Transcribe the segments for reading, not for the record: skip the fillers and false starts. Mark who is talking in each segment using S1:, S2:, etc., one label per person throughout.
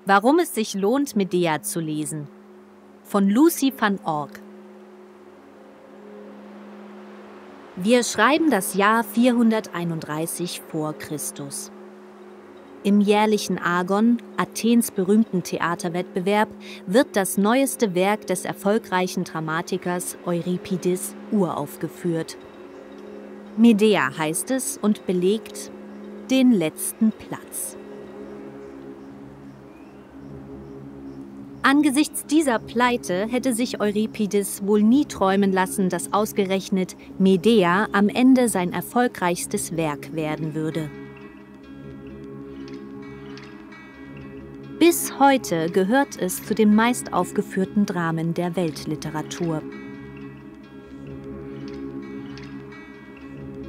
S1: Warum es sich lohnt, Medea zu lesen. Von Lucy van Ork. Wir schreiben das Jahr 431 vor Christus. Im jährlichen Agon, Athens berühmten Theaterwettbewerb, wird das neueste Werk des erfolgreichen Dramatikers Euripides uraufgeführt. Medea heißt es und belegt den letzten Platz. Angesichts dieser Pleite hätte sich Euripides wohl nie träumen lassen, dass ausgerechnet Medea am Ende sein erfolgreichstes Werk werden würde. Bis heute gehört es zu den meist aufgeführten Dramen der Weltliteratur.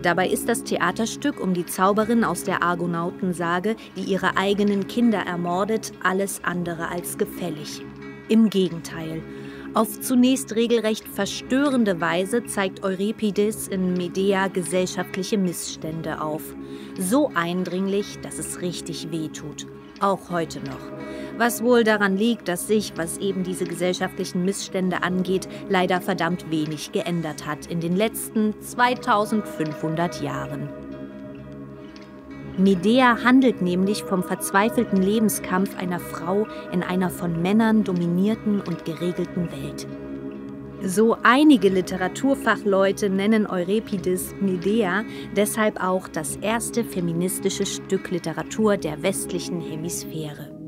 S1: Dabei ist das Theaterstück um die Zauberin aus der Argonautensage, die ihre eigenen Kinder ermordet, alles andere als gefällig. Im Gegenteil. Auf zunächst regelrecht verstörende Weise zeigt Euripides in Medea gesellschaftliche Missstände auf. So eindringlich, dass es richtig wehtut. Auch heute noch. Was wohl daran liegt, dass sich, was eben diese gesellschaftlichen Missstände angeht, leider verdammt wenig geändert hat in den letzten 2500 Jahren. Medea handelt nämlich vom verzweifelten Lebenskampf einer Frau in einer von Männern dominierten und geregelten Welt. So einige Literaturfachleute nennen Euripides Medea deshalb auch das erste feministische Stück Literatur der westlichen Hemisphäre.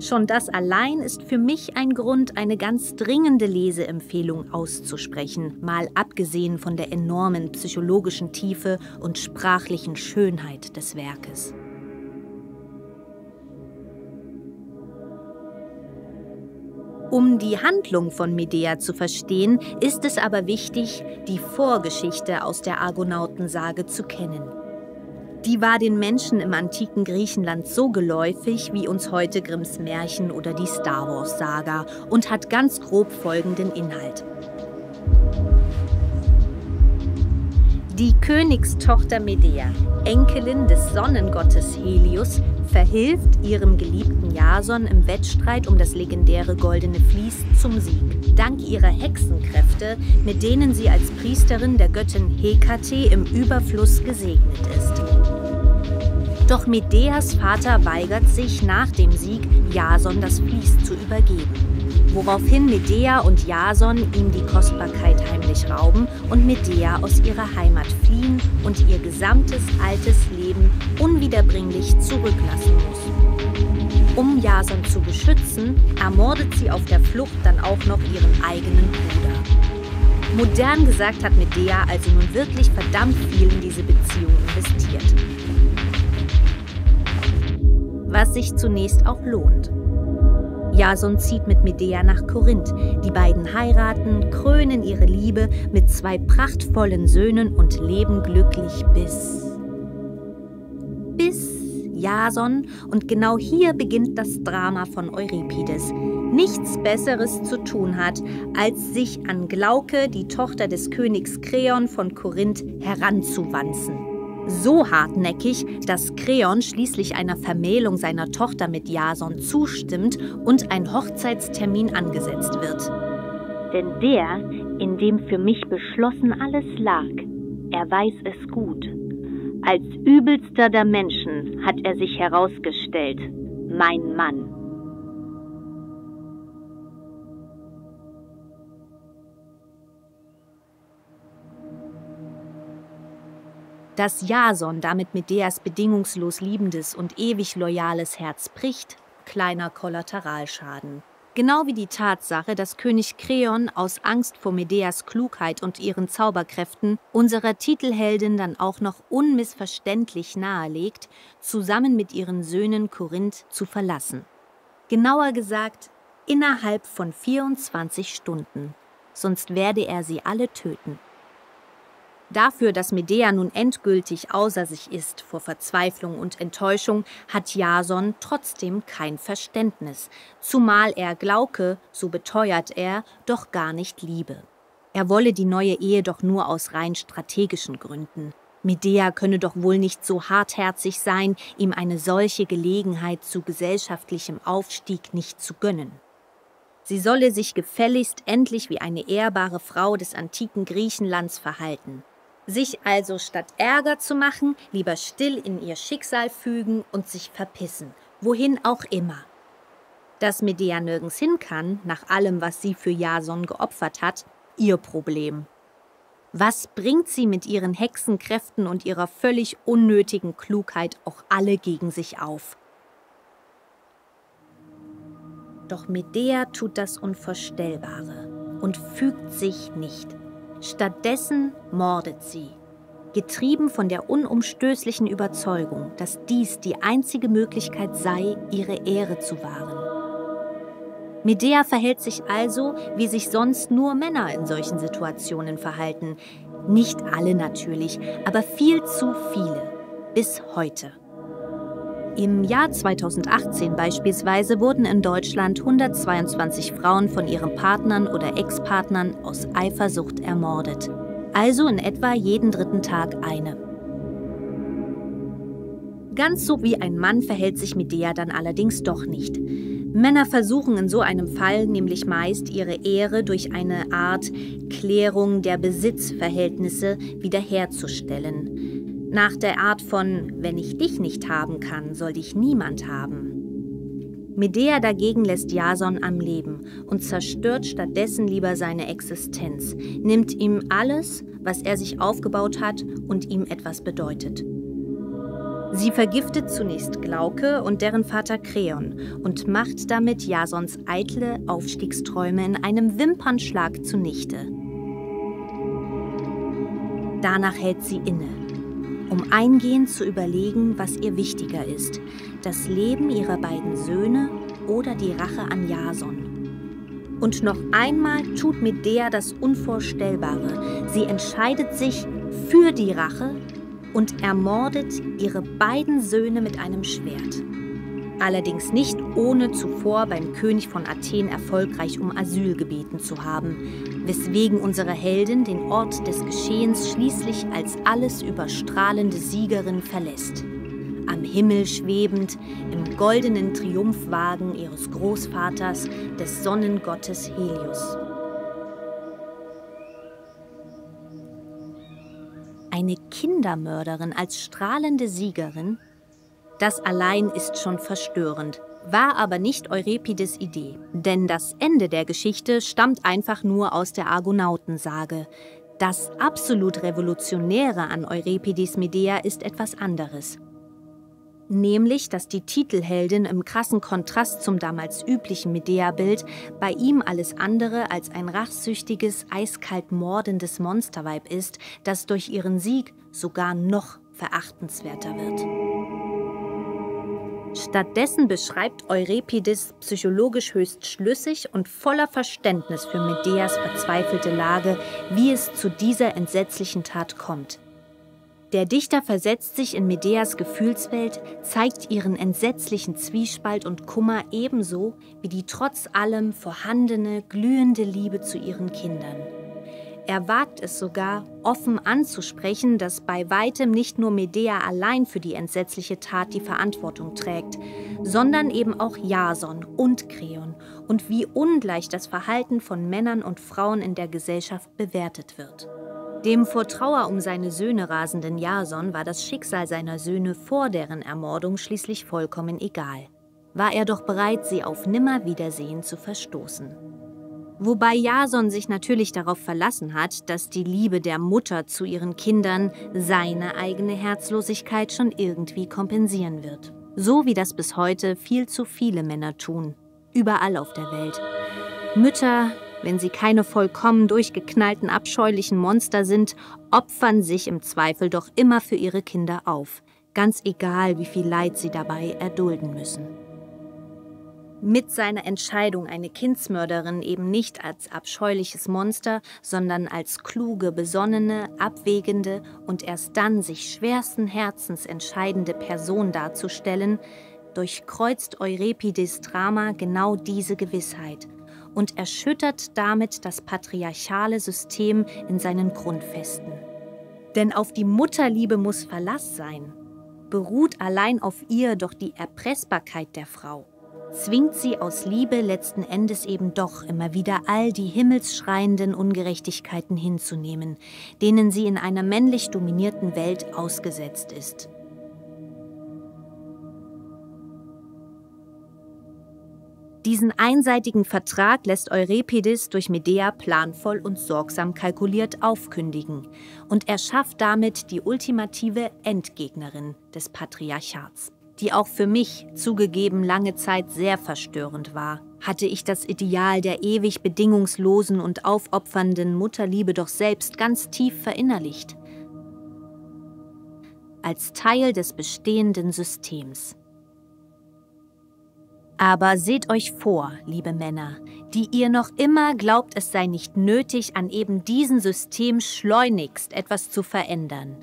S1: Schon das allein ist für mich ein Grund, eine ganz dringende Leseempfehlung auszusprechen, mal abgesehen von der enormen psychologischen Tiefe und sprachlichen Schönheit des Werkes. Um die Handlung von Medea zu verstehen, ist es aber wichtig, die Vorgeschichte aus der Argonautensage zu kennen. Die war den Menschen im antiken Griechenland so geläufig wie uns heute Grimms Märchen oder die Star-Wars-Saga und hat ganz grob folgenden Inhalt. Die Königstochter Medea, Enkelin des Sonnengottes Helios, verhilft ihrem geliebten Jason im Wettstreit um das legendäre goldene Vlies zum Sieg. Dank ihrer Hexenkräfte, mit denen sie als Priesterin der Göttin Hekate im Überfluss gesegnet ist. Doch Medeas Vater weigert sich nach dem Sieg, Jason das Vlies zu übergeben. Woraufhin Medea und Jason ihm die Kostbarkeit heimlich rauben und Medea aus ihrer Heimat fliehen und ihr gesamtes altes Leben unwiederbringlich zurücklassen muss. Um Jason zu beschützen, ermordet sie auf der Flucht dann auch noch ihren eigenen Bruder. Modern gesagt hat Medea also nun wirklich verdammt viel in diese Beziehung investiert. Was sich zunächst auch lohnt. Jason zieht mit Medea nach Korinth. Die beiden heiraten, krönen ihre Liebe mit 2 prachtvollen Söhnen und leben glücklich bis Jason. Und genau hier beginnt das Drama von Euripides. Nichts Besseres zu tun hat, als sich an Glauke, die Tochter des Königs Kreon von Korinth, heranzuwanzen. So hartnäckig, dass Kreon schließlich einer Vermählung seiner Tochter mit Jason zustimmt und ein Hochzeitstermin angesetzt wird. Denn der, in dem für mich beschlossen alles lag, er weiß es gut. Als übelster der Menschen hat er sich herausgestellt, mein Mann. Dass Jason damit Medeas bedingungslos liebendes und ewig loyales Herz bricht, kleiner Kollateralschaden. Genau wie die Tatsache, dass König Kreon aus Angst vor Medeas Klugheit und ihren Zauberkräften unserer Titelheldin dann auch noch unmissverständlich nahelegt, zusammen mit ihren Söhnen Korinth zu verlassen. Genauer gesagt, innerhalb von 24 Stunden, sonst werde er sie alle töten. Dafür, dass Medea nun endgültig außer sich ist vor Verzweiflung und Enttäuschung, hat Jason trotzdem kein Verständnis, zumal er Glauke, so beteuert er, doch gar nicht liebe. Er wolle die neue Ehe doch nur aus rein strategischen Gründen. Medea könne doch wohl nicht so hartherzig sein, ihm eine solche Gelegenheit zu gesellschaftlichem Aufstieg nicht zu gönnen. Sie solle sich gefälligst endlich wie eine ehrbare Frau des antiken Griechenlands verhalten. Sich also statt Ärger zu machen, lieber still in ihr Schicksal fügen und sich verpissen, wohin auch immer. Dass Medea nirgends hin kann, nach allem, was sie für Jason geopfert hat, ihr Problem. Was bringt sie mit ihren Hexenkräften und ihrer völlig unnötigen Klugheit auch alle gegen sich auf? Doch Medea tut das Unvorstellbare und fügt sich nicht. Stattdessen mordet sie, getrieben von der unumstößlichen Überzeugung, dass dies die einzige Möglichkeit sei, ihre Ehre zu wahren. Medea verhält sich also, wie sich sonst nur Männer in solchen Situationen verhalten. Nicht alle natürlich, aber viel zu viele. Bis heute. Im Jahr 2018 beispielsweise wurden in Deutschland 122 Frauen von ihren Partnern oder Ex-Partnern aus Eifersucht ermordet. Also in etwa jeden dritten Tag eine. Ganz so wie ein Mann verhält sich Medea dann allerdings doch nicht. Männer versuchen in so einem Fall nämlich meist, ihre Ehre durch eine Art Klärung der Besitzverhältnisse wiederherzustellen. Nach der Art von, wenn ich dich nicht haben kann, soll dich niemand haben. Medea dagegen lässt Jason am Leben und zerstört stattdessen lieber seine Existenz, nimmt ihm alles, was er sich aufgebaut hat und ihm etwas bedeutet. Sie vergiftet zunächst Glauke und deren Vater Kreon und macht damit Jasons eitle Aufstiegsträume in einem Wimpernschlag zunichte. Danach hält sie inne, um eingehend zu überlegen, was ihr wichtiger ist, das Leben ihrer beiden Söhne oder die Rache an Jason. Und noch einmal tut Medea das Unvorstellbare. Sie entscheidet sich für die Rache und ermordet ihre beiden Söhne mit einem Schwert. Allerdings nicht ohne zuvor beim König von Athen erfolgreich um Asyl gebeten zu haben, weswegen unsere Heldin den Ort des Geschehens schließlich als alles überstrahlende Siegerin verlässt. Am Himmel schwebend, im goldenen Triumphwagen ihres Großvaters, des Sonnengottes Helios. Eine Kindermörderin als strahlende Siegerin? Das allein ist schon verstörend, war aber nicht Euripides' Idee. Denn das Ende der Geschichte stammt einfach nur aus der Argonautensage. Das absolut Revolutionäre an Euripides' Medea ist etwas anderes. Nämlich, dass die Titelheldin im krassen Kontrast zum damals üblichen Medea-Bild bei ihm alles andere als ein rachsüchtiges, eiskalt mordendes Monsterweib ist, das durch ihren Sieg sogar noch verachtenswerter wird. Stattdessen beschreibt Euripides psychologisch höchst schlüssig und voller Verständnis für Medeas verzweifelte Lage, wie es zu dieser entsetzlichen Tat kommt. Der Dichter versetzt sich in Medeas Gefühlswelt, zeigt ihren entsetzlichen Zwiespalt und Kummer ebenso wie die trotz allem vorhandene, glühende Liebe zu ihren Kindern. Er wagt es sogar, offen anzusprechen, dass bei weitem nicht nur Medea allein für die entsetzliche Tat die Verantwortung trägt, sondern eben auch Jason und Kreon und wie ungleich das Verhalten von Männern und Frauen in der Gesellschaft bewertet wird. Dem vor Trauer um seine Söhne rasenden Jason war das Schicksal seiner Söhne vor deren Ermordung schließlich vollkommen egal. War er doch bereit, sie auf Nimmerwiedersehen zu verstoßen. Wobei Jason sich natürlich darauf verlassen hat, dass die Liebe der Mutter zu ihren Kindern seine eigene Herzlosigkeit schon irgendwie kompensieren wird. So wie das bis heute viel zu viele Männer tun, überall auf der Welt. Mütter, wenn sie keine vollkommen durchgeknallten, abscheulichen Monster sind, opfern sich im Zweifel doch immer für ihre Kinder auf, ganz egal, wie viel Leid sie dabei erdulden müssen. Mit seiner Entscheidung, eine Kindsmörderin eben nicht als abscheuliches Monster, sondern als kluge, besonnene, abwägende und erst dann sich schwersten Herzens entscheidende Person darzustellen, durchkreuzt Euripides' Drama genau diese Gewissheit und erschüttert damit das patriarchale System in seinen Grundfesten. Denn auf die Mutterliebe muss Verlass sein. Beruht allein auf ihr doch die Erpressbarkeit der Frau. Zwingt sie aus Liebe letzten Endes eben doch immer wieder all die himmelsschreienden Ungerechtigkeiten hinzunehmen, denen sie in einer männlich dominierten Welt ausgesetzt ist. Diesen einseitigen Vertrag lässt Euripides durch Medea planvoll und sorgsam kalkuliert aufkündigen und erschafft damit die ultimative Endgegnerin des Patriarchats, die auch für mich zugegeben lange Zeit sehr verstörend war. Hatte ich das Ideal der ewig bedingungslosen und aufopfernden Mutterliebe doch selbst ganz tief verinnerlicht, als Teil des bestehenden Systems. Aber seht euch vor, liebe Männer, die ihr noch immer glaubt, es sei nicht nötig, an eben diesem System schleunigst etwas zu verändern.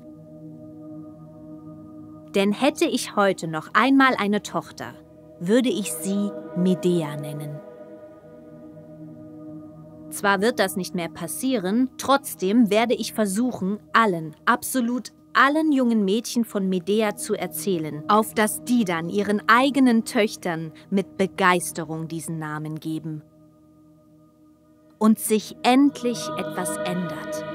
S1: Denn hätte ich heute noch einmal eine Tochter, würde ich sie Medea nennen. Zwar wird das nicht mehr passieren, trotzdem werde ich versuchen, absolut allen jungen Mädchen von Medea zu erzählen, auf dass die dann ihren eigenen Töchtern mit Begeisterung diesen Namen geben. Und sich endlich etwas ändert.